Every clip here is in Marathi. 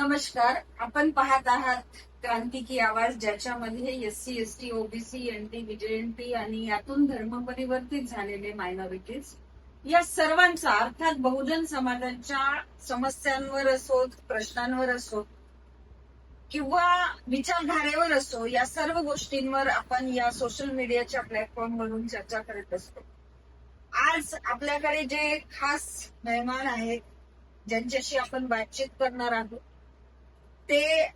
नमस्कार. आपण पाहत आहात क्रांती की आवाज, ज्याच्यामध्ये एससी, एसटी, ओबीसी, एनटी, बीजेएनटी आणि यातून धर्मपरिवर्तित झालेले मायनॉरिटीज या सर्वांचा अर्थात बहुजन समाजाच्या समस्यांवर असो, प्रश्नांवर असो किंवा विचारधारेवर असो, या सर्व गोष्टींवर आपण या सोशल मीडियाच्या प्लॅटफॉर्मवरून चर्चा करत असतो. आज आपल्याकडे जे खास मेहमान आहेत, ज्यांच्याशी आपण बातचीत करणार आहोत, ते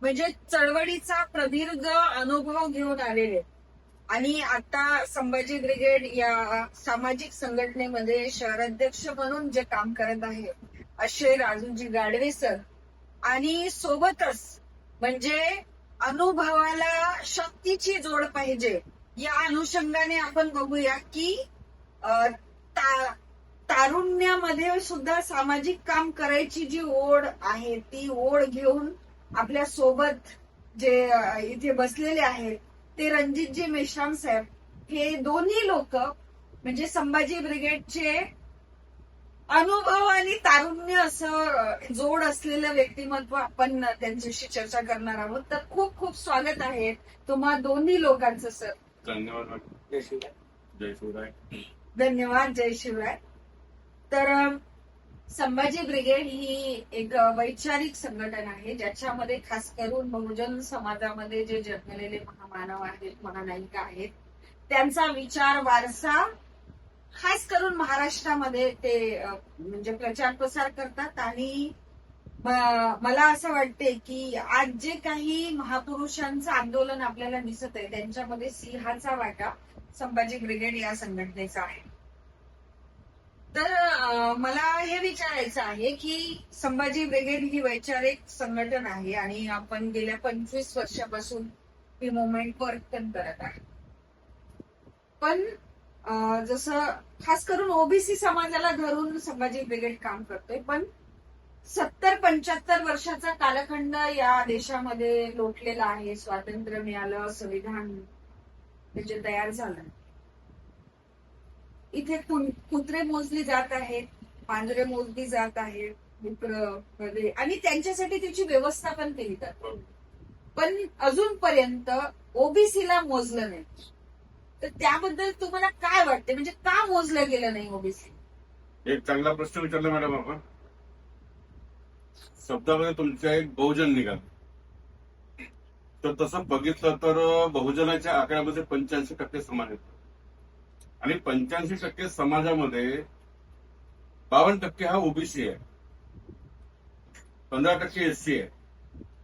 म्हणजे चळवळीचा प्रदीर्घ अनुभव घेऊन आलेले आणि आता संभाजी ब्रिगेड या सामाजिक संघटनेमध्ये शहराध्यक्ष म्हणून जे काम करत आहे असे राजूजी गाडवे सर. आणि सोबतच म्हणजे अनुभवाला शक्तीची जोड पाहिजे या अनुषंगाने आपण बघूया की तारुण्यामध्ये सुद्धा सामाजिक काम करायची जी ओढ आहे, ती ओढ घेऊन आपल्या सोबत जे इथे बसलेले आहेत ते रणजितजी मेश्राम साहेब. हे दोन्ही लोक म्हणजे संभाजी ब्रिगेडचे अनुभव आणि तारुण्य असं जोड असलेलं व्यक्तिमत्व. आपण त्यांच्याशी चर्चा करणार आहोत. तर खूप खूप स्वागत आहे तुम्हा दोन्ही लोकांचं सर. धन्यवाद. जय शिवराय. धन्यवाद. जय शिवराय. तर संभाजी ब्रिगेड ही एक वैचारिक संघटना आहे, ज्याच्यामध्ये खास करून बहुजन समाजामध्ये जे जन्मलेले महामानव आहेत, महानायिका आहेत, त्यांचा विचार वारसा खास करून महाराष्ट्रामध्ये ते म्हणजे प्रचार प्रसार करतात. आणि मला असं वाटते की आज जे काही महापुरुषांचं आंदोलन आपल्याला दिसत आहे, त्यांच्यामध्ये सिंहाचा वाटा संभाजी ब्रिगेड या संघटनेचा आहे. तर मला हे विचारायचं आहे की संभाजी ब्रिगेड ही वैचारिक संघटना आहे आणि आपण गेल्या 25 वर्षापासून ही मुवमेंट वर्क पण करत आहे. पण जसं खास करून ओबीसी समाजाला धरून संभाजी ब्रिगेड काम करतोय, पण 70-75 वर्षाचा कालखंड या देशामध्ये लोटलेला आहे. स्वातंत्र्य मिळालं, संविधान म्हणजे तयार झालं. इथे कुत्रे मोजली जात आहेत, पांढरे मोजली जात आहेत, मित्र आणि त्यांच्यासाठी त्याची व्यवस्था पण केली जाते. पण अजूनपर्यंत ओबीसीला मोजलं नाही. तर त्याबद्दल तुम्हाला काय वाटते, म्हणजे का मोजलं गेलं नाही ओबीसी? एक चांगला प्रश्न विचारला मॅडम आपण. शब्दामध्ये तुमच्या एक बहुजन निघाल, तर तसं बघितलं तर बहुजनाच्या आकड्यामध्ये 85% समाज आहेत आणि 85% समाजामध्ये 52% हा ओबीसी आहे, 15% एससी आहे,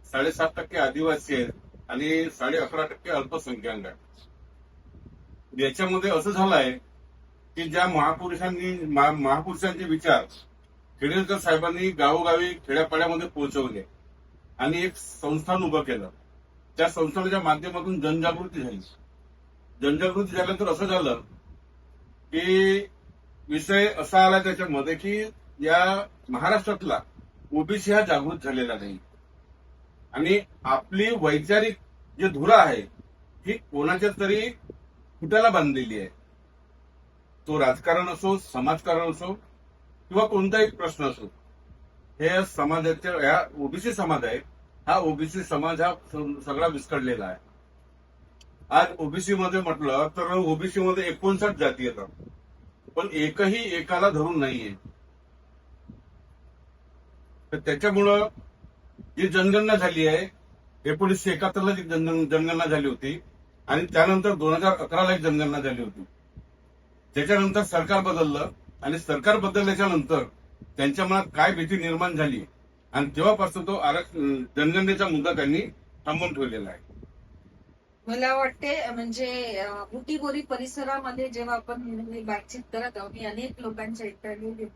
7.5% आदिवासी आहेत आणि 11.5% अल्पसंख्याक आहे. याच्यामध्ये असं झालंय की ज्या महापुरुषांचे विचार खेडेकर साहेबांनी गावोगावी खेड्यापाड्यामध्ये पोहोचवले आणि एक संस्थान उभं केलं. त्या संस्थानाच्या माध्यमातून जनजागृती झाली. जनजागृती झाल्यानंतर असं झालं की विषय असा आला त्याच्यामध्ये की या महाराष्ट्रातला ओबीसी हा जागृत झालेला नाही आणि आपली वैचारिक जे धुरा आहे ही कोणाच्या तरी खुट्याला बांधलेली आहे. तो राजकारण असो, समाजकारण असो किंवा कोणताही प्रश्न असो, हे समाजाच्या या ओबीसी समाज आहे, हा ओबीसी समाज हा सगळा विस्कळलेला आहे. आज ओबीसी मध्ये म्हटलं तर ओबीसी मध्ये 59 जाती येतात, पण एकही एकाला धरून नाहीये. तर त्याच्यामुळं जी जनगणना झाली आहे, 1971ला जी जनगणना झाली होती आणि त्यानंतर 2011ला एक जनगणना झाली होती. त्याच्यानंतर सरकार बदललं आणि सरकार बदलल्याच्या नंतर त्यांच्या मनात काय भीती निर्माण झाली आणि तेव्हापासून तो जनगणनेचा मुद्दा त्यांनी थांबवून ठेवलेला आहे. मला वाटते म्हणजे बुटीबोरी परिसरामध्ये जेव्हा आपण बातचीत करत आहोत, मी अनेक लोकांच्या इंटरव्ह्यू घेतो,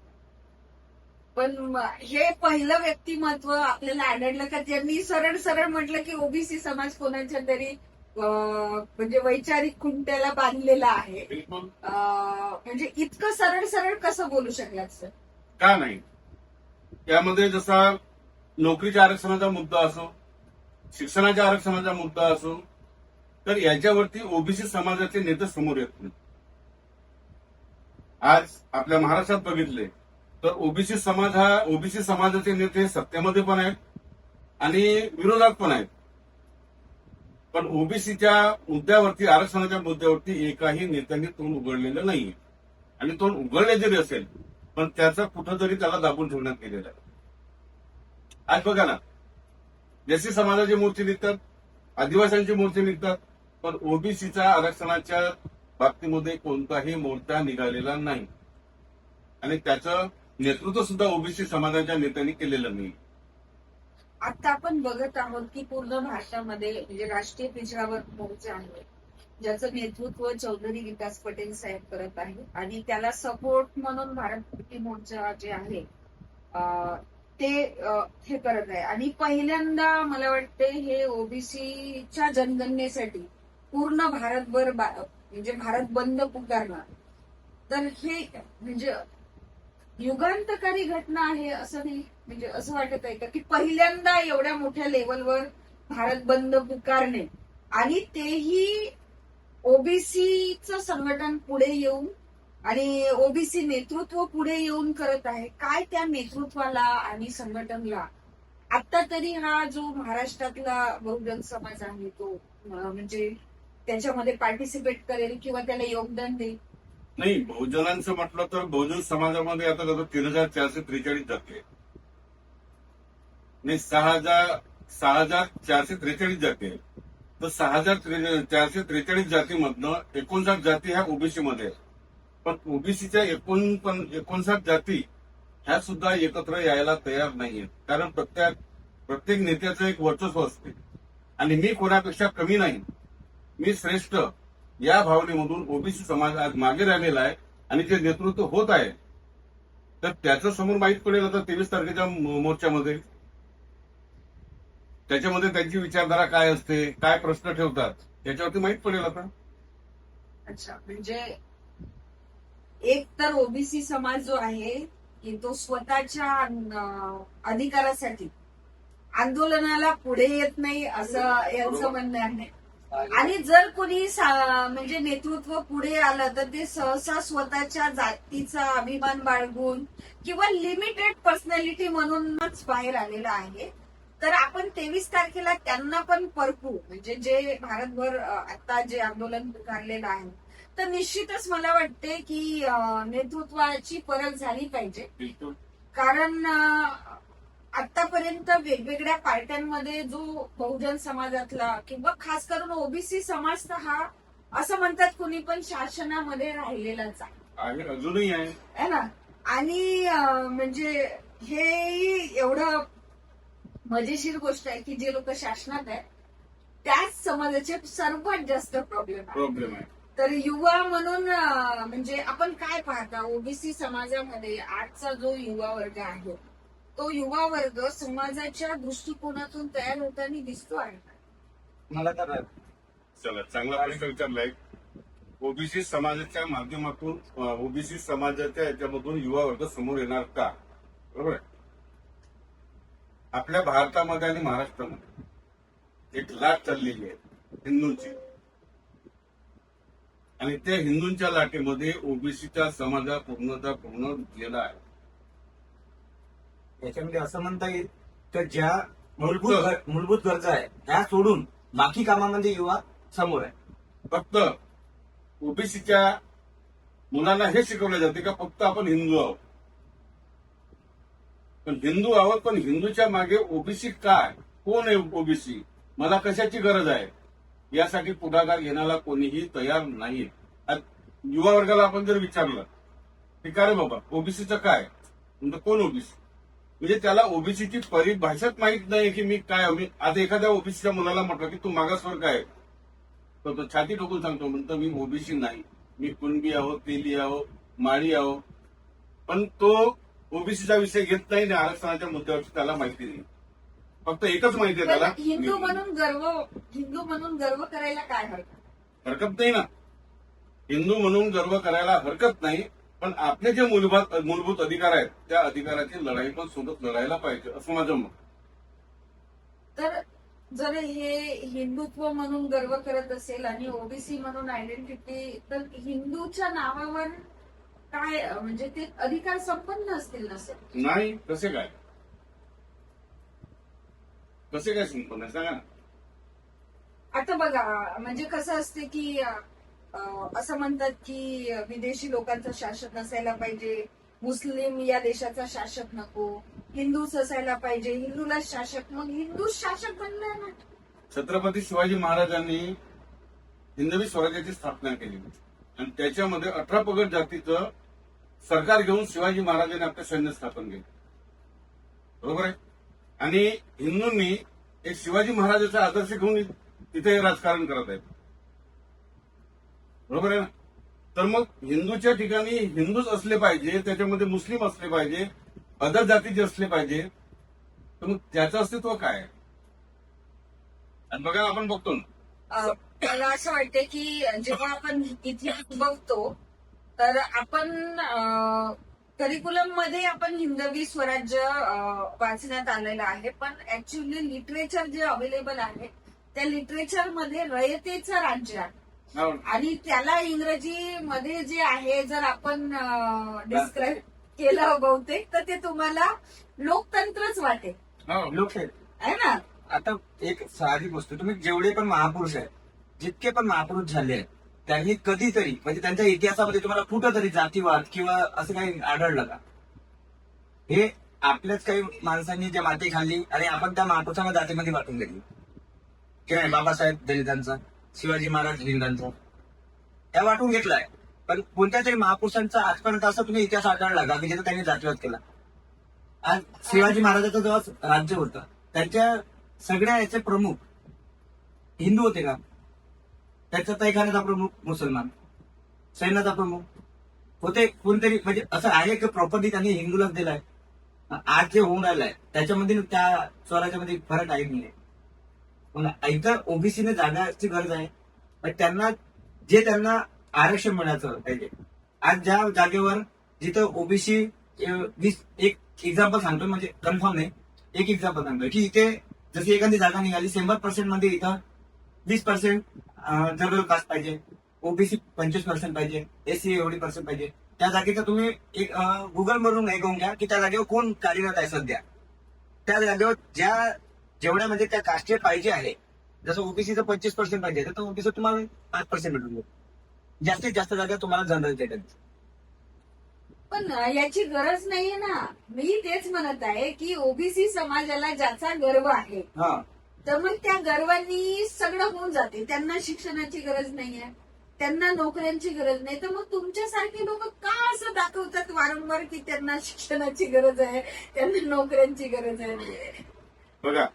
पण हे पहिलं व्यक्तिमत्व आपल्याला आढळलं का ज्यांनी सरळ सरळ म्हटलं की ओबीसी समाज कोणाच्या तरी म्हणजे वैचारिक खुंट्याला बांधलेला आहे. म्हणजे इतकं सरळ सरळ कसं बोलू शकलात सर? का नाही, त्यामध्ये जसा नोकरीच्या आरक्षणाचा मुद्दा असो, शिक्षणाच्या आरक्षणाचा मुद्दा असो, तर याच्यावरती ओबीसी समाजाचे नेते समोर येत नाही. आज आपल्या महाराष्ट्रात बघितले तर ओबीसी समाजाचे नेते सत्तेमध्ये पण आहेत आणि विरोधात पण आहेत. पण ओबीसीच्या मुद्द्यावरती, आरक्षणाच्या मुद्द्यावरती एकाही नेत्यांनी तोंड उघडलेलं नाहीये. आणि तोंड उघडले जरी असेल पण त्याचा कुठंतरी त्याला दाबून ठेवण्यात गेलेला आहे. आज बघा ना, एससी समाजाचे मोर्चे निघतात, आदिवासींचे मोर्चे निघतात, पण ओबीसीच्या आरक्षणाच्या बाबतीमध्ये कोणताही मोर्चा निघालेला नाही. आणि त्याचं नेतृत्व सुद्धा ओबीसी समाजाच्या नेत्यांनी केलेलं नाही. आता आपण बघत आहोत की पूर्ण भारतामध्ये म्हणजे राष्ट्रीय पिछडावर मोर्चा आहे, ज्याचं नेतृत्व चौधरी विकास पटेल साहेब करत आहे. आणि त्याला सपोर्ट म्हणून भारत मुक्ती मोर्चा जे आहे ते हे करत आहे. आणि पहिल्यांदा मला वाटते हे ओबीसीच्या जनगणनेसाठी पूर्ण भारतभर म्हणजे भारत बंद पुकारणार. तर हे म्हणजे युगांतकारी घटना आहे असं नाही, म्हणजे असं वाटत आहे का की पहिल्यांदा एवढ्या मोठ्या लेवलवर भारत बंद पुकारणे आणि तेही ओबीसीचं संघटन पुढे येऊन आणि ओबीसी नेतृत्व पुढे येऊन करत आहे. काय त्या नेतृत्वाला आणि संघटनला आता तरी हा जो महाराष्ट्रातला बहुजन समाज आहे तो म्हणजे त्याच्यामध्ये पार्टिसिपेट करेल किंवा त्याला योगदान देईल? नाही, बहुजनांचं म्हटलं तर बहुजन समाजामध्ये आता जवळ 3443 जाती आहेत. नाही, 6443 जाती आहेत. तर 6443 जातीमधनं 59 जाती ह्या ओबीसी मध्ये आहेत. पण ओबीसीच्या 59 जाती ह्या सुद्धा एकत्र यायला तयार नाहीयेत. कारण प्रत्येक नेत्याचं एक वर्चस्व असते आणि मी कोणापेक्षा कमी नाही, मी श्रेष्ठ या भावनेमधून ओबीसी समाज आज मागे राहिलेला आहे आणि जे नेतृत्व होत आहे तर त्याचं समोर माहीत पडेल आता 23 तारखेच्या मोर्चामध्ये. त्याच्यामध्ये त्यांची विचारधारा काय असते, काय प्रश्न ठेवतात याच्यावरती माहीत पडेल आता. अच्छा, म्हणजे एक तर ओबीसी समाज जो आहे की तो स्वतःच्या अधिकारासाठी आंदोलनाला पुढे येत नाही असं यांचं म्हणणं आहे. आणि जर कोणी म्हणजे नेतृत्व पुढे आलं तर ते सहसा स्वतःच्या जातीचा अभिमान बाळगून किंवा लिमिटेड पर्सनॅलिटी म्हणूनच बाहेर आलेला आहे. तर आपण 23 तारखेला त्यांना पण परखू, म्हणजे जे भारतभर आता जे आंदोलन पुकारलेलं आहे तर निश्चितच मला वाटते की नेतृत्वाची परख झाली पाहिजे. कारण आतापर्यंत वेगवेगळ्या पार्ट्यांमध्ये जो बहुजन समाजातला किंवा खास करून ओबीसी समाज तर हा असं म्हणतात कुणी पण शासनामध्ये राहिलेलाच आहे, अजूनही आहे ना. आणि म्हणजे हे एवढं मजेशीर गोष्ट आहे की जे लोक शासनात आहेत त्याच समाजाचे सर्वात जास्त प्रॉब्लेम आहे. तर युवा म्हणून म्हणजे आपण काय पाहता ओबीसी समाजामध्ये आजचा जो युवा वर्ग आहे तो युवा वर्ग समाजाच्या दृष्टिकोनातून तयार होताना दिसतो आहे? मला तर चला, चांगला प्रश्न विचारलाय. ओबीसी समाजाच्या माध्यमातून ओबीसी समाजाच्या याच्यामधून युवा वर्ग समोर येणार का? बरोबर आहे. आपल्या भारतामध्ये आणि महाराष्ट्रामध्ये एक लाट चाललेली आहे हिंदूंची आणि त्या हिंदूंच्या लाटेमध्ये ओबीसीचा समाज पूर्ण गेला आहे. याच्यामध्ये असं म्हणता येईल तर ज्या मूलभूत गरजा आहे त्या सोडून बाकी कामामध्ये युवा समोर आहे. फक्त ओबीसीच्या मुलांना हे शिकवले जाते का फक्त आपण हिंदू आहोत. पण हिंदू आहोत, पण हिंदूच्या मागे ओबीसी काय, कोण आहे ओबीसी, मला कशाची गरज आहे यासाठी पुढाकार घेण्याला कोणीही तयार नाही. युवा वर्गाला आपण जर विचारलं की काय रे बाबा ओबीसीचं काय, म्हणजे कोण ओबीसी, म्हणजे त्याला ओबीसीची परिभाषाच माहित नाही की मी काय. आता एखाद्या ओबीसीच्या मुलाला म्हटलं की तू मागासवर्ग आहे तर तो छाती ठोकून सांगतो, म्हणतो मी ओबीसी नाही, मी कुणबी आहो, तेली आहो, माळी आहो. पण तो ओबीसीचा विषय घेत नाही आणि आरक्षणाच्या मुद्द्यावरची त्याला माहिती नाही. फक्त एकच माहिती आहे त्याला, हिंदू म्हणून गर्व करायला काय हरकत नाही ना. हिंदू म्हणून गर्व करायला हरकत नाही, पण आपले जे मूलभूत अधिकार आहेत त्या अधिकाराची लढाई पण सोबत लढायला पाहिजे असं माझं मत. तर जर हे हिंदुत्व म्हणून गर्व करत असेल आणि ओबीसी म्हणून आयडेंटिटी, तर हिंदूच्या नावावर काय म्हणजे ते अधिकार संपन्न असतील नसेल? नाही, कसे काय. कसे काय संपन्न सांगा ना. आता बघा, म्हणजे कसं असते की असं म्हणतात की विदेशी लोकांचं शासन असायला पाहिजे, मुस्लिम या देशाचा शासक नको, हिंदूच असायला पाहिजे, हिंदूला शासक, मग हिंदू शासक बनला ना. छत्रपती शिवाजी महाराजांनी हिंदवी स्वराज्याची स्थापना केली आणि त्याच्यामध्ये 18 पगड जातीचं सरकार घेऊन शिवाजी महाराजांनी आपलं सैन्य स्थापन केलं. बरोबर आहे. आणि हिंदूंनी एक शिवाजी महाराजांचा आदर्श घेऊन तिथे राजकारण करत आहेत. बरोबर आहे ना. तर मग हिंदूच्या ठिकाणी हिंदूच असले पाहिजे, त्याच्यामध्ये मुस्लिम असले पाहिजे, अदर जातीचे असले पाहिजे, तर मग त्याचं अस्तित्व काय आहे? आणि बघा आपण बघतो ना, मला असं वाटतं की जेव्हा आपण इतिहास बघतो तर आपण करिक्युलम मध्ये आपण हिंदवी स्वराज्य वाचण्यात आलेलं आहे, पण ऍक्च्युअली लिटरेचर जे अवेलेबल आहे त्या लिटरेचर मध्ये रयतेचं राज्य आहे आणि त्याला इंग्रजी मध्ये जे आहे जर आपण डिस्क्राईब केलं बहुतेक तर ते तुम्हाला लोकतंत्रच वाटेल. लोकशाही आहे ना. आता एक साधी गोष्ट, तुम्ही जेवढे पण महापुरुष आहेत, जितके पण महापुरुष झाले आहेत, त्यांनी कधीतरी म्हणजे त्यांच्या इतिहासामध्ये तुम्हाला कुठंतरी जातीवाद किंवा असं काही आढळलं का? हे आपल्याच काही माणसांनी जे माती खाल्ली आणि आपण त्या महापुरुषांना जातीमध्ये वाटून घेतली की नाही. बाबासाहेब दलितांचा, शिवाजी महाराज हिंदांचा, त्या वाटून घेतलाय. पण कोणत्या तरी महापुरुषांचा आजपर्यंत असा तुम्ही इतिहास आढळला का की जिथे त्यांनी जातीवाद केला? आज शिवाजी महाराजांचं जेव्हा राज्य होतं त्यांच्या सगळ्या याचे प्रमुख हिंदू होते का? त्याच्या तैखान्याचा प्रमुख मुसलमान, सैन्याचा प्रमुख होते कोणतरी, म्हणजे असं आहे की प्रॉपर्टी त्यांनी हिंदूलाच दिलाय. आज जे होऊन राहिलाय त्याच्यामध्ये त्या स्वराज्यामध्ये फरक आहे की नाही? इतर ओबीसीने जाण्याची गरज आहे, पण त्यांना आरक्षण मिळायचं पाहिजे. आज ज्या जागेवर जिथं ओबीसी, एक एक्झाम्पल सांगतोय म्हणजे कन्फर्म नाही, एक एक्झाम्पल सांगतोय की इथे जशी एखादी जागा निघाली 100% मध्ये इथं 20% जनरल कास्ट पाहिजे, ओबीसी 25% पाहिजे, एससी एवढी पर्सेंट पाहिजे. त्या जागेचा तुम्ही एक गुगल वरून हे घेऊन घ्या की त्या जागेवर कोण कार्यरत आहे सध्या. त्या जागेवर जेवढ्या म्हणजे त्या कास्टचे पाहिजे आहे, जसं ओबीसीचं 25% पाहिजे तर ओबीसी तुम्हाला 5% भेटून जाईल. जास्तीत जास्त जागा तुम्हाला जनरल कॅटेगरी. पण याची गरज नाहीये ना. मी तेच म्हणत आहे की ओबीसी समाजाला ज्याचा गर्व आहे हा, तर मग त्या गर्वांनी सगळं होऊन जाते. त्यांना शिक्षणाची गरज नाहीये, त्यांना नोकऱ्यांची गरज नाही, तर मग तुमच्यासारखे लोक का असं दाखवतात वारंवार की त्यांना शिक्षणाची गरज आहे, त्यांना नोकऱ्यांची गरज आहे? बघा,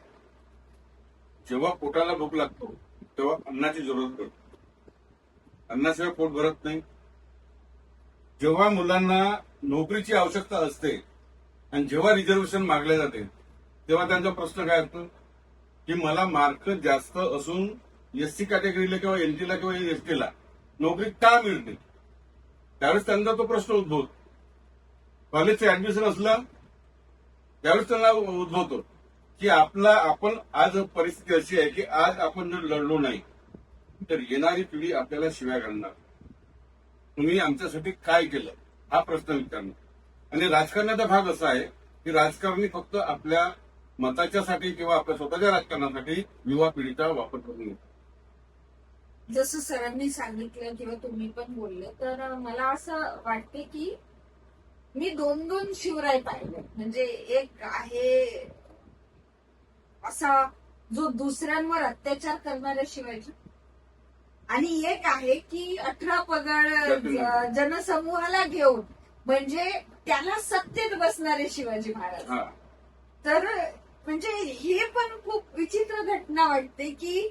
जेव्हा पोटाला भूक लागतो तेव्हा अन्नाची जरूरत पडते. अन्नाशिवाय पोट भरत नाही. जेव्हा मुलांना नोकरीची आवश्यकता असते आणि जेव्हा रिझर्वेशन मागले जाते तेव्हा त्यांचा प्रश्न काय असतो की मला मार्क जास्त असून एससी कॅटेगरीला किंवा एनटीला किंवा एसटीला नोकरी का मिळते? त्यावेळेस त्यांचा तो प्रश्न उद्भवतो. कॉलेजचं ऍडमिशन असलं त्यावेळेस त्यांना उद्भवतो की आपण आज परिस्थिती अशी आहे की आज आपण जर लढलो नाही तर येणारी पिढी आपल्याला शिव्या घालणार. तुम्ही आमच्यासाठी काय केलं हा प्रश्न विचारणं. आणि राजकारणाचा भाग असा आहे की राजकारणी फक्त आपल्या मताच्यासाठी किंवा आपल्या स्वतःच्या राजकारणासाठी युवा पिढीचा वापर करून घेतात. जसं सरांनी सांगितलं किंवा तुम्ही पण बोलले, तर मला असं वाटते की मी 2 शिवराय पाहिले. म्हणजे एक आहे असा जो दुसऱ्यांवर अत्याचार करणारा शिवाजी, आणि एक आहे की 18 पगड जनसमूहाला घेऊन म्हणजे त्याला सत्तेत बसणारे शिवाजी महाराज. तर म्हणजे हे पण खूप विचित्र घटना वाटते की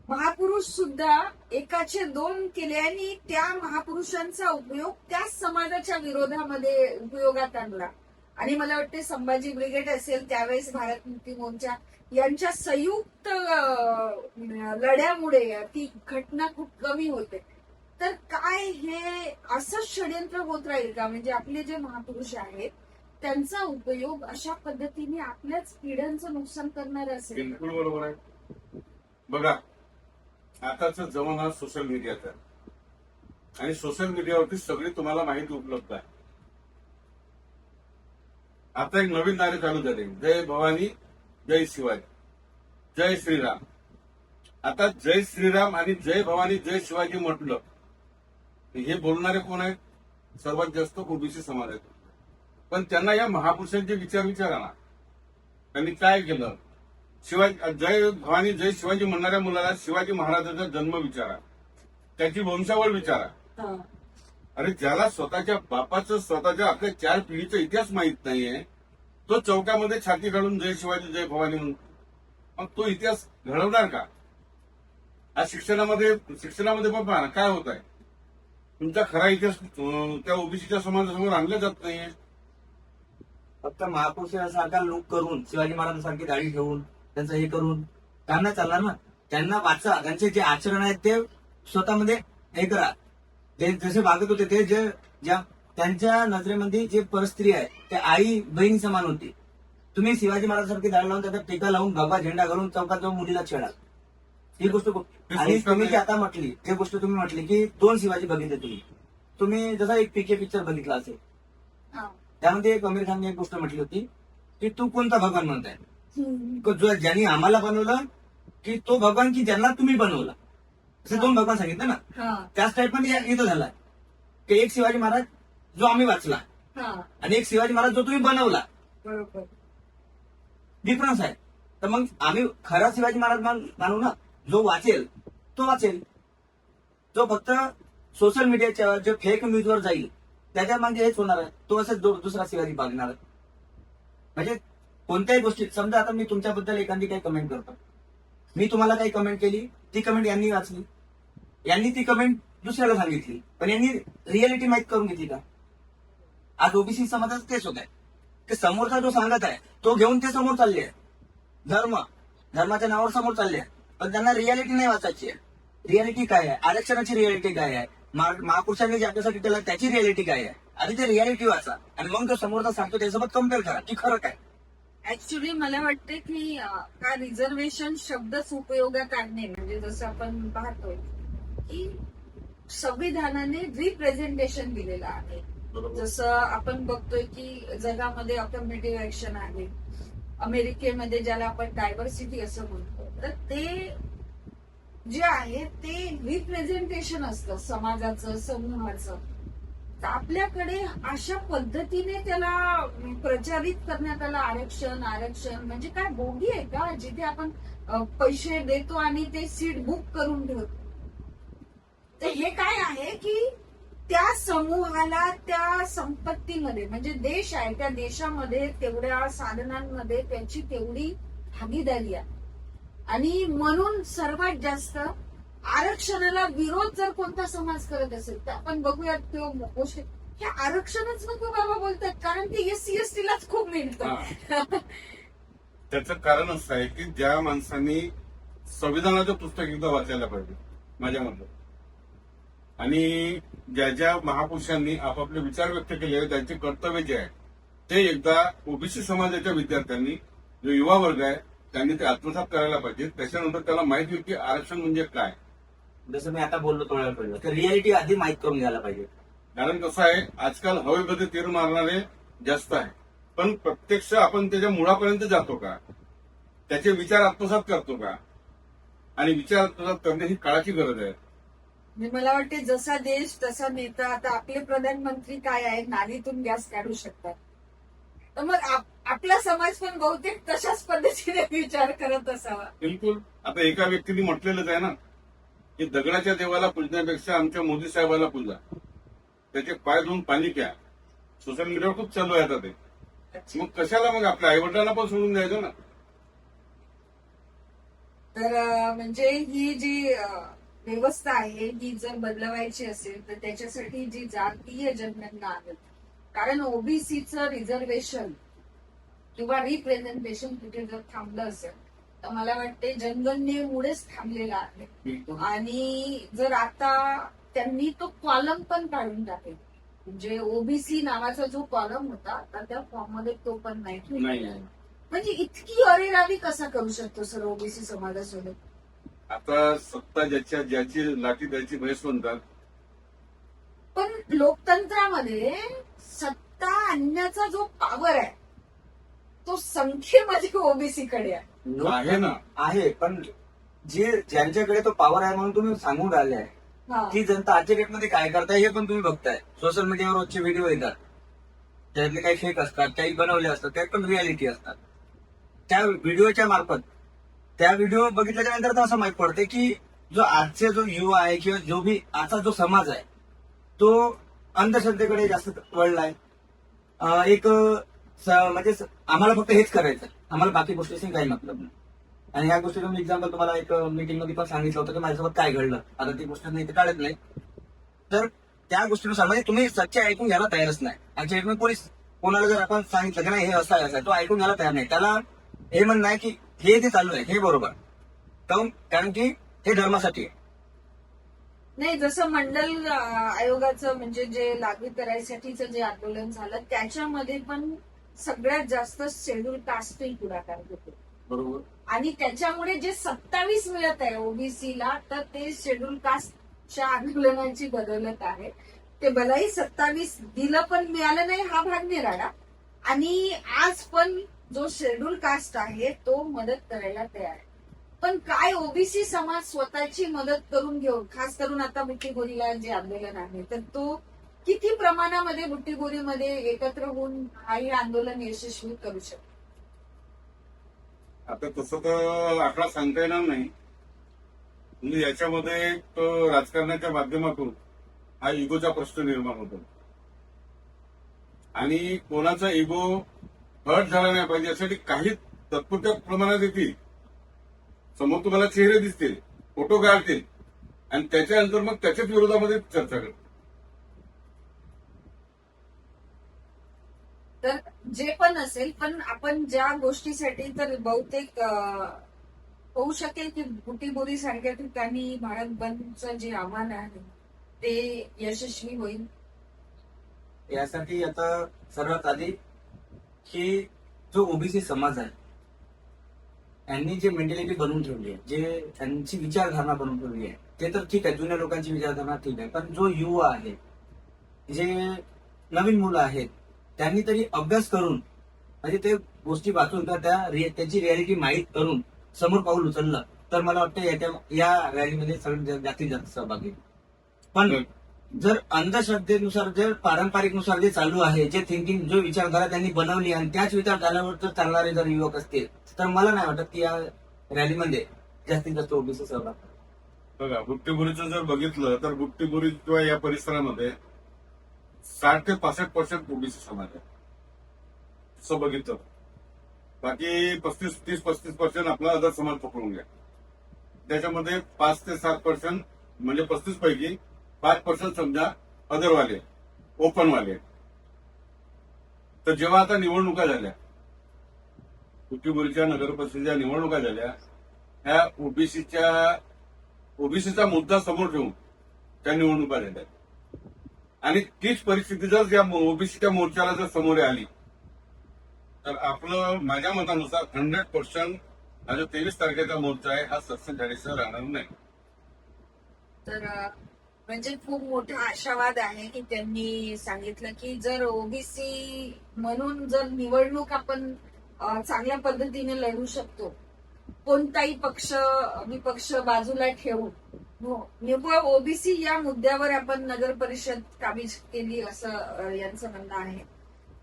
महापुरुष सुद्धा एकाचे 2 केले आणि त्या महापुरुषांचा उपयोग त्या समाजाच्या विरोधामध्ये उपयोगात आणला. आणि मला वाटते संभाजी ब्रिगेड असेल त्यावेळेस भारत मुक्ती मोर्चा यांच्या संयुक्त लढ्यामुळे ती घटना खूप कमी होते. तर काय हे असंच षड्यंत्र होत राहील का? म्हणजे आपले जे महापुरुष आहेत त्यांचा उपयोग अशा पद्धतीने आपल्याच पिढ्यांचं नुकसान करणार असेल? बिलकुल बरोबर आहे. बघा, आताचा जमाना सोशल मीडियाचा आणि सोशल मीडियावरती सगळी तुम्हाला माहिती उपलब्ध आहे. आता एक नवीन नारे चालू झाले, जय भवानी जय शिवाजी, जय श्रीराम. आता जय श्रीराम आणि जय भवानी जय शिवाजी म्हटलं हे बोलणारे कोण आहेत? सर्वात जास्त ओबीसी समाज आहेत. पण त्यांना या महापुरुषांचे विचार विचारा ना. त्यांनी काय केलं? शिवाजी जय भवानी जय शिवाजी म्हणणाऱ्या मुलाला शिवाजी महाराजांचा जन्म विचारा, त्याची वंशावळ विचारा. हा. अरे ज्याला स्वतःच्या बापाचं स्वतःच्या आपल्या 4 पिढीचा इतिहास माहित नाहीये, तो चौकामध्ये छाती घालून जय शिवाजी जय भवानी म्हणून मग तो इतिहास घडवणार का? आज शिक्षणामध्ये पण पहा ना काय होत आहे. तुमचा खरा इतिहास त्या ओबीसीच्या समाजासमोर आणला जात नाहीये. फक्त महापुरुषासारखा लुक करून, शिवाजी महाराजांसारखी दाढी ठेवून, त्यांचं हे करून काम नाही चालणार ना. त्यांना वाचा, त्यांचे जे आचरण आहेत ते स्वतःमध्ये हे करा. ते जसे वागत होते ते ज्या त्यांच्या नजरेमध्ये जे परस्त्री आहे ते आई बहीण समान होती. तुम्ही शिवाजी महाराजांसारखी दाढी लावून त्याचा टीका लावून भगवा झेंडा घालून चौकात जाऊन मुलीला छेडा, ही गोष्ट. आणि तुम्ही जी आता म्हटली, जे गोष्ट तुम्ही म्हटली की 2 शिवाजी बघितले तुम्ही जसा एक पीके पिक्चर बघितला असेल, हा. त्यामध्ये एक आमिर खानने एक गोष्ट म्हटली होती की तू कोणता भगवान म्हणताय? हम्म. जो ज्यांनी आम्हाला बनवलं की तो भगवान की ज्यांना तुम्ही बनवलं, असे 2 भगवान सांगितलं ना. हा. त्याच टाईप मध्ये इथं झाला की एक शिवाजी महाराज जो आम्ही वाचला हा. आणि एक शिवाजी महाराज जो तुम्ही बनवला, बरोबर. डिफरन्स आहे. तर मग आम्ही खरा शिवाजी महाराज मानू ना. जो वाचेल तो वाचेल, जो फक्त सोशल मीडियाच्या जो फेक न्यूजवर जाईल त्याच्या मागे हेच होणार आहे. तो असं दुसरा शिवाजी बघणार आहे. म्हणजे कोणत्याही गोष्टीत समजा आता मी तुमच्याबद्दल एखादी काही कमेंट करतो, मी तुम्हाला काही कमेंट केली, ती कमेंट यांनी वाचली, यांनी ती कमेंट दुसऱ्याला सांगितली, पण यांनी रिअलिटी माहीत करून घेतली का? आज ओबीसी समाजाचं तेच होत आहे की समोरचा जो सांगत आहे तो घेऊन ते समोर चालले आहे. धर्माच्या नावावर समोर चालले आहे, पण त्यांना रिअलिटी नाही वाचायची आहे. रिअलिटी काय आहे? आरक्षणाची रिअलिटी काय आहे? महापुरुषांनी जे आपल्यासाठी केलं त्याची रिअलिटी काय आहे? आणि ते रिअलिटी वाचा आणि मग तो समोरचा सांगतो त्यासोबत कम्पेअर करा की खरं काय. ऍक्च्युली मला वाटते की का रिझर्वेशन शब्दच उपयोगात आणणे, म्हणजे जसं आपण पाहतोय की संविधानाने रिप्रेझेंटेशन दिलेलं आहे. जसं आपण बघतोय की जगामध्ये अफर्मेटिव्ह ऍक्शन आहे, अमेरिकेमध्ये ज्याला आपण डायव्हर्सिटी असं म्हणतो, तर ते जे आहे ते रिप्रेझेंटेशन असतं समाजाचं, समूहाचं. तर आपल्याकडे अशा पद्धतीने त्याला प्रचारित करण्यात आलं आरक्षण. म्हणजे काय बोगी आहे का, जिथे आपण पैसे देतो आणि ते सीट बुक करून ठेवतो. तर हे काय आहे की त्या समूहाला त्या संपत्तीमध्ये, म्हणजे देश आहे त्या देशामध्ये तेवढ्या साधनांमध्ये त्याची तेवढी भागीदारी आहे. आणि म्हणून सर्वात जास्त आरक्षणाला विरोध जर कोणता समाज करत असेल तर आपण बघूयात तो गोष्ट, हे आरक्षणच नको बाबा बोलतात, कारण ते SC ST लाच खूप मिळतं. त्याचं कारण असं आहे की ज्या माणसांनी संविधानाचं पुस्तक एकदा वाचायला पाहिजे माझ्या मते, आणि ज्या महापुरुषांनी आपापले विचार व्यक्त केले, त्यांचे कर्तव्य जे आहे ते एकदा ओबीसी समाजाच्या विद्यार्थ्यांनी, जो युवा वर्ग आहे त्यांनी ते आत्मसात करायला पाहिजे. त्याच्यानंतर त्याला माहिती होईल की आरक्षण म्हणजे काय. जसं मी आता बोललो थोड्या वेळ पहिलं, तर रिअलिटी आधी माहीत करून घ्यायला पाहिजे. कारण कसं आहे, आजकाल हवेमध्ये तीर मारणारे जास्त आहे, पण प्रत्यक्ष आपण त्याच्या मुळापर्यंत जातो का, त्याचे विचार आत्मसात करतो का, आणि विचार आत्मसात करणे ही काळाची गरज आहे. मला वाटते जसा देश तसा नेता. आता आपले प्रधानमंत्री काय आहे, नालीतून गॅस काढू शकतात, तर मग आपला समाज पण बहुतेक तशाच पद्धतीने विचार करत असावा. बिलकुल. आता एका व्यक्तीने म्हटलेलंच आहे ना की दगडाच्या देवाला पूजण्यापेक्षा आमच्या मोदी साहेबाला पूजा, त्याचे पाय धुवून पाणी प्या. सोशल मीडियावर खूप चालू आहे आता ते. मग कशाला मग आपल्या आईवडिलांना पण सोडून द्यायचं ना. तर म्हणजे ही जी व्यवस्था आहे ही जर बदलवायची असेल तर त्याच्यासाठी जी जातीय जनगणना आहे, कारण ओबीसीचं रिझर्वेशन किंवा रिप्रेझेंटेशन कुठे जर थांबलं असेल तर मला वाटते जनगणनेमुळेच थांबलेलं आहे. आणि जर आता त्यांनी तो कॉलम पण काढून टाकेल, म्हणजे ओबीसी नावाचा जो कॉलम होता तर त्या फॉर्ममध्ये तो पण नाही. म्हणजे इतकी अरेरावी कसा करू शकतो सर ओबीसी समाजासोबत. आता सत्ता ज्याची लाठी द्यायची म्हैस म्हणतात. पण लोकतंत्रामध्ये सत्ता आणण्याचा जो पॉवर आहे तो संख्येमध्ये ओबीसी कडे आहे. आहे ना. आहे, पण ज्यांच्याकडे तो पॉवर आहे म्हणून तुम्ही सांगून राहिले आहे, हा. ती जनता आजच्या डेटमध्ये काय करताय हे पण तुम्ही बघताय. सोशल मीडियावर रोजचे व्हिडिओ येतात, त्यातले काही फेक असतात, काही बनवले असतात, त्यात पण रियालिटी असतात. त्या व्हिडिओच्या मार्फत, त्या व्हिडिओ बघितल्याच्या नंतर तर असं माहित पडते की जो आजचा जो युवा आहे किंवा जो भी आजचा जो समाज आहे तो अंधश्रद्धेकडे जास्त वळलाय. म्हणजे आम्हाला फक्त हेच करायचं, आम्हाला बाकी गोष्टीशी काही मतलब नाही. आणि ह्या गोष्टीचं मी एक्झाम्पल तुम्हाला एक मीटिंग मध्ये पण सांगितलं होतं की माझ्यासोबत काय घडलं. आता ती गोष्ट नाही ते टाळत नाही. तर त्या गोष्टीनुसार म्हणजे तुम्ही सच्चे ऐकून घ्यायला तयारच नाही. आमच्या इकडे पोलीस कोणाला जर आपण सांगितलं की नाही हे असं आहे असं आहे, तो ऐकून घ्यायला तयार नाही. त्याला हे म्हणणं आहे की हे जे चालू आहे हे बरोबर, कारण की हे धर्मासाठी आहे. नाही, जसं मंडल आयोगाचं म्हणजे जे लागू करायसाठीचं जे आंदोलन झालं त्याच्यामध्ये पण सगळ्यात जास्त शेड्यूल कास्टही पुढाकार होते. बरोबर. आणि त्याच्यामुळे जे 27 मिळत आहे ओबीसीला, तर ते शेड्यूल कास्टच्या आंदोलनाची बदलत आहे. ते भलाही 27 दिलं पण मिळालं नाही हा भाग निराळा. आणि आज पण जो शेड्यूल कास्ट आहे तो मदत करायला तयार आहे. पण काय ओबीसी समाज स्वतःची मदत करून घेऊन, खास करून आता बुट्टीबोरीला जे आंदोलन आहे तर तो किती प्रमाणामध्ये बुट्टीबोरीमध्ये एकत्र होऊन काही आंदोलन यशस्वी करू शकतो? आता तसं तर आकडा सांगता येणार नाही. म्हणजे याच्यामध्ये एक राजकारणाच्या माध्यमातून हा इगोचा प्रश्न निर्माण होतो आणि कोणाचा इगो हर्ट झाला नाही पाहिजे यासाठी काही तात्पुरत्या प्रमाणात येतील. समोर तुम्हाला चेहरे दिसतील, फोटो काढतील आणि त्याच्यानंतर मग त्याच्याच विरोधामध्ये चर्चा करतील. तर जे पण असेल, पण आपण ज्या गोष्टीसाठी तर बहुतेक होऊ शकेल की बुटीबोरी सारख्या ठिकाणी भारत बंदचं जे आव्हान आहे ते यशस्वी होईल. यासाठी आता सर्वात आधी की जो ओबीसी समाज आहे यांनी जे मेंटॅलिटी बनवून ठेवली आहे, जे त्यांची विचारधारणा बनवून ठेवली आहे ते तर ठीक आहे, जुन्या लोकांची विचारधारणा ठीक आहे. पण जो युवा आहे, जे नवीन मुलं आहेत, त्यांनी तरी अभ्यास करून म्हणजे ते गोष्टी वाचून त्याची रियालिटी माहीत करून समोर पाऊल उचललं तर मला वाटतं या रॅलीमध्ये सगळ्यात जास्तीत जास्त सहभागी. पण जर अंधश्रद्धेनुसार, जर पारंपरिकनुसार जे चालू आहे, जे थिंकिंग, जो विचारधारा त्यांनी बनवली आणि त्याच विचारधारावर जर चालणारे जर युवक असतील तर मला नाही वाटत की या रॅलीमध्ये जास्तीत जास्त ओबीसी सहभाग. बघा, बुट्टीबोरीचं जर बघितलं तर बुट्टीबोरी किंवा या परिसरामध्ये 60 ते 65% ओबीसी समाज आहे असं बघितलं. बाकी 30-35% आपला अदर समाज पकडून घ्या. त्याच्यामध्ये 5 ते 7% म्हणजे 35 पैकी 5% समजा अदरवाले, ओपनवाले. तर जेव्हा आता निवडणुका झाल्या, बुट्टीबोरीच्या नगरपरिषदेच्या निवडणुका झाल्या, ह्या ओबीसीचा मुद्दा समोर ठेवून त्या निवडणुका झाल्या. आणि तीच परिस्थिती जर या ओबीसीच्या मोर्चाला जर समोर आली तर आपलं माझ्या मतानुसार 100% हा जो 23 तारखेचा मोर्चा आहे हा सक्सेस झाल्याशिवाय राहणार नाही. तर म्हणजे खूप मोठा आशावाद आहे की त्यांनी सांगितलं की जर ओबीसी म्हणून जर निवडणूक आपण चांगल्या पद्धतीने लढू शकतो, कोणताही पक्ष विपक्ष बाजूला ठेवून निव्वळ ओबीसी या मुद्द्यावर आपण नगर परिषद काबीज केली असं यांचं म्हणणं आहे.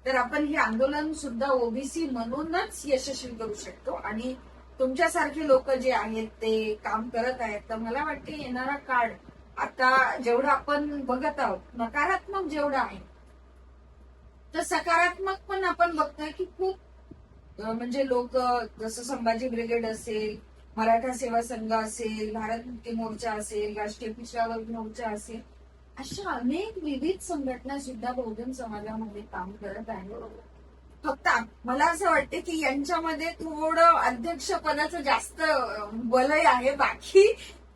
तर आपण हे आंदोलन सुद्धा ओबीसी म्हणूनच यशस्वी करू शकतो. आणि तुमच्यासारखे लोक जे आहेत ते काम करत आहेत. तर मला वाटते येणारा काळ आता जेवढं आपण बघत आहोत नकारात्मक जेवढं आहे तर सकारात्मक पण आपण बघतोय की खूप म्हणजे लोक, जसं संभाजी ब्रिगेड असेल, मराठा सेवा संघ असेल, भारत मुक्ती मोर्चा असेल, राष्ट्रीय पिछड़ा वर्ग मोर्चा असेल, अशा अनेक विविध संघटना सुद्धा बहुजन समाजामध्ये काम करत आहेत. फक्त मला असं वाटतं की यांच्यामध्ये थोडं अध्यक्षपदाचं जास्त बलय आहे. बाकी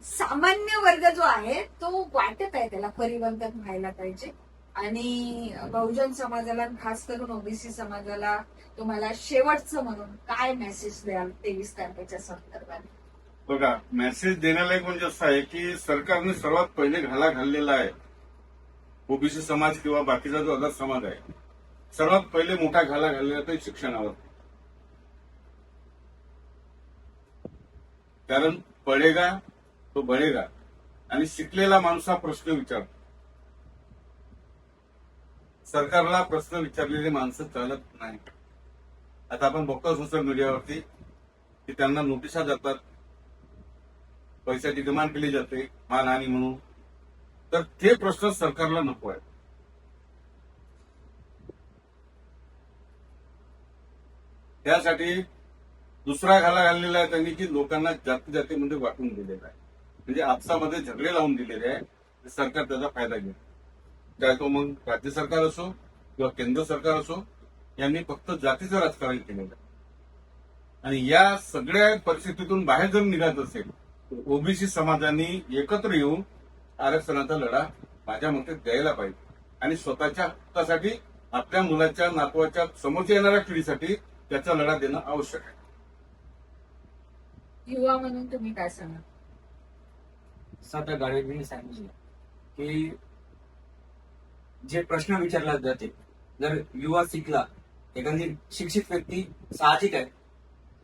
सामान्य वर्ग जो आहे तो वाटत आहे त्याला परिवर्तन व्हायला पाहिजे. आणि बहुजन समाजाला, खास करून ओबीसी समाजाला तुम्हाला शेवटचं म्हणून काय मेसेज द्याल 23 तारखेच्या संदर्भात? बघा, मेसेज देण्याला एक म्हणजे असं आहे की सरकारने सर्वात पहिले घाला घाललेला आहे ओबीसी समाज किंवा बाकीचा जो अदर समाज आहे, सर्वात पहिले मोठा घाला घाललेला तो शिक्षणावर. कारण पडेगा तो बळेगा. आणि शिकलेला माणूस हा प्रश्न विचारतो. सरकारला प्रश्न विचारलेली माणसं चालत नाही. आता आपण बघतो सोशल मीडियावरती की त्यांना नोटिसा जातात, पैशाची डिमांड केली जाते मानहानी म्हणून. तर ते प्रश्न सरकारला नको आहे. त्यासाठी दुसरा घाला घाललेला आहे त्यांनी की लोकांना जाती जातीमध्ये वाटून दिलेला आहे. म्हणजे आपसामध्ये झगडे लावून दिलेले आहे. सरकार त्याचा फायदा घेत, काय तो मग राज्य सरकार असो किंवा केंद्र सरकार असो, यांनी फक्त जातीचं राजकारण केलेलं आहे. आणि या सगळ्या परिस्थितीतून बाहेर जर निघायचं असेल तर ओबीसी समाजाने एकत्र येऊन आरक्षणाचा लढा माझ्या मते द्यायला पाहिजे. आणि स्वतःच्या हक्कासाठी, आपल्या मुलाच्या नातवाच्या समोरच्या येणाऱ्या पिढीसाठी त्याचा लढा देणं आवश्यक आहे. युवा म्हणून तुम्ही काय सांगा? आता गाडवेजींनी सांगितलं की जे प्रश्न विचारला जाते, जर युवा शिकला, एखादी शिक्षित व्यक्ती साहजिक आहे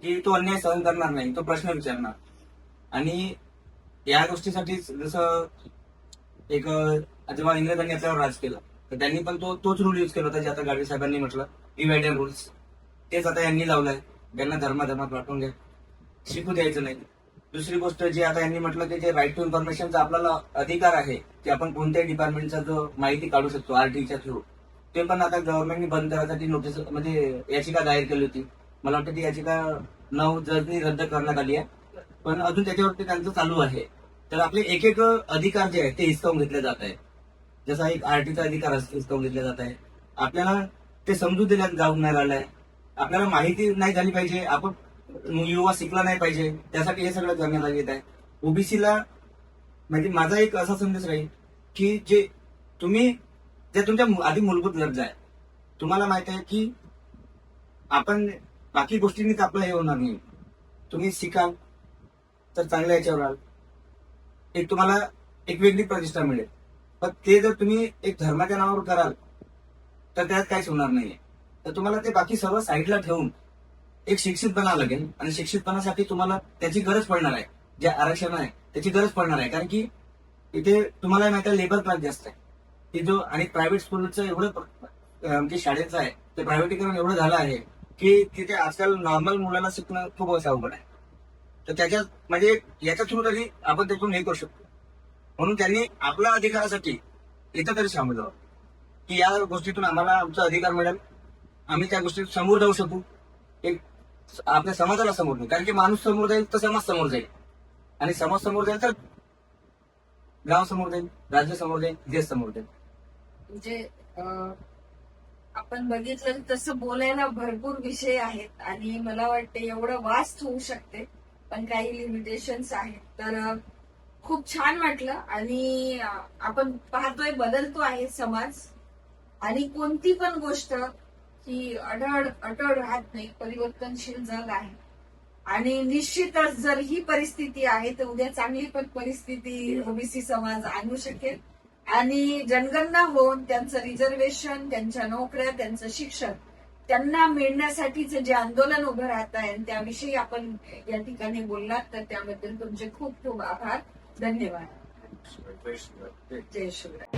की तो अन्याय सहन करणार नाही, तो प्रश्न विचारणार. आणि या गोष्टीसाठी जसं एक जेव्हा इंग्रजांनी आपल्यावर राज केला तर त्यांनी पण तोच रूल युज केला होता, जे आता गाडवे साहेबांनी म्हटलं डिवाइड अँड रूल्स. तेच आता यांनी लावलंय, त्यांना धर्माधर्मात वाटून घ्या, शिकू द्यायचं नाही. दुसरी गोष्ट जी आता यांनी म्हटलं की जे राईट टू इन्फॉर्मेशनचा आपल्याला अधिकार आहे की आपण कोणत्याही डिपार्टमेंटचा जो माहिती काढू शकतो आरटीच्या थ्रू, ते पण आता गव्हर्नमेंटने बंद करायसाठी नोटीस म्हणजे याचिका दायर केली होती. मला वाटतं ती याचिका 9 जजनी रद्द करण्यात आली आहे, पण अजून त्याच्यावरती त्यांचं चालू आहे. तर आपले एक एक अधिकार जे आहेत ते हिसकावून घेतले जात आहे. जसा एक आरटीचा अधिकार हिसकावून घेतला जात आहे. आपल्याला ते समजून दिल्यात जाऊन नाही राहिलंय. आपल्याला माहिती नाही झाली पाहिजे, आपण युवा शिकला नाही पाहिजे, त्यासाठी हे सगळं करण्यात येत आहे. ओबीसीला म्हणजे माझा एक असा संदेश राहील की जे तुमच्या आधी मूलभूत गरजा आहे. तुम्हाला माहित आहे की आपण बाकी गोष्टींनीच आपलं हे होणार नाही. तुम्ही शिकाल तर चांगल्या याच्यावर राहाल, एक तुम्हाला एक वेगळी प्रतिष्ठा मिळेल. पण ते जर तुम्ही एक धर्माच्या नावावर कराल तर त्यात काहीच होणार नाहीये. तर तुम्हाला ते बाकी सर्व साईडला ठेवून एक शिक्षित बनावं लागेल. आणि शिक्षितपणासाठी तुम्हाला त्याची गरज पडणार आहे, जे आरक्षण आहे त्याची गरज पडणार आहे. कारण की इथे तुम्हाला माहिती आहे लेबर क्लास जास्त आहे की जो, आणि प्रायव्हेट स्कूलचं एवढं म्हणजे शाळेचं आहे ते प्रायव्हेटीकरण एवढं झालं आहे की तिथे आजकाल नॉर्मल मुलांना शिकणं खूप अवघड आहे. तर त्याच्यात म्हणजे याच्या थ्रू तरी आपण त्यातून हे करू शकतो. म्हणून त्यांनी आपल्या अधिकारासाठी इथं तरी सामोरं जावं की या गोष्टीतून आम्हाला आमचा अधिकार मिळेल, आम्ही त्या गोष्टी समोर जाऊ शकू. एक आपल्या समाजाला समोर नाही, कारण की माणूस समोर जाईल तर समाज समोर जाईल, आणि समाज समोर जाईल तर गाव समोर जाईल, राज्य समोर जाईल, देश समोर जाईल. म्हणजे आपण बघितलं तसं बोलायला भरपूर विषय आहेत आणि मला वाटतं एवढं वास्ट होऊ शकते, पण काही लिमिटेशन्स आहेत. तर खूप छान वाटलं. आणि आपण पाहतोय बदलतो आहे समाज, आणि कोणती पण गोष्ट ही अटळ राहत नाही, परिवर्तनशील जग आहे. आणि निश्चितच जर ही परिस्थिती आहे तर उद्या चांगली पण परिस्थिती ओबीसी समाज आणू शकेल. आणि जनगणना होऊन त्यांचं रिझर्वेशन, त्यांच्या नोकऱ्या, त्यांचं शिक्षण त्यांना मिळण्यासाठीचं जे आंदोलन उभं राहत आहे त्याविषयी आपण या ठिकाणी बोललात, तर त्याबद्दल तुमचे खूप खूप आभार. धन्यवाद. जय शिवराय.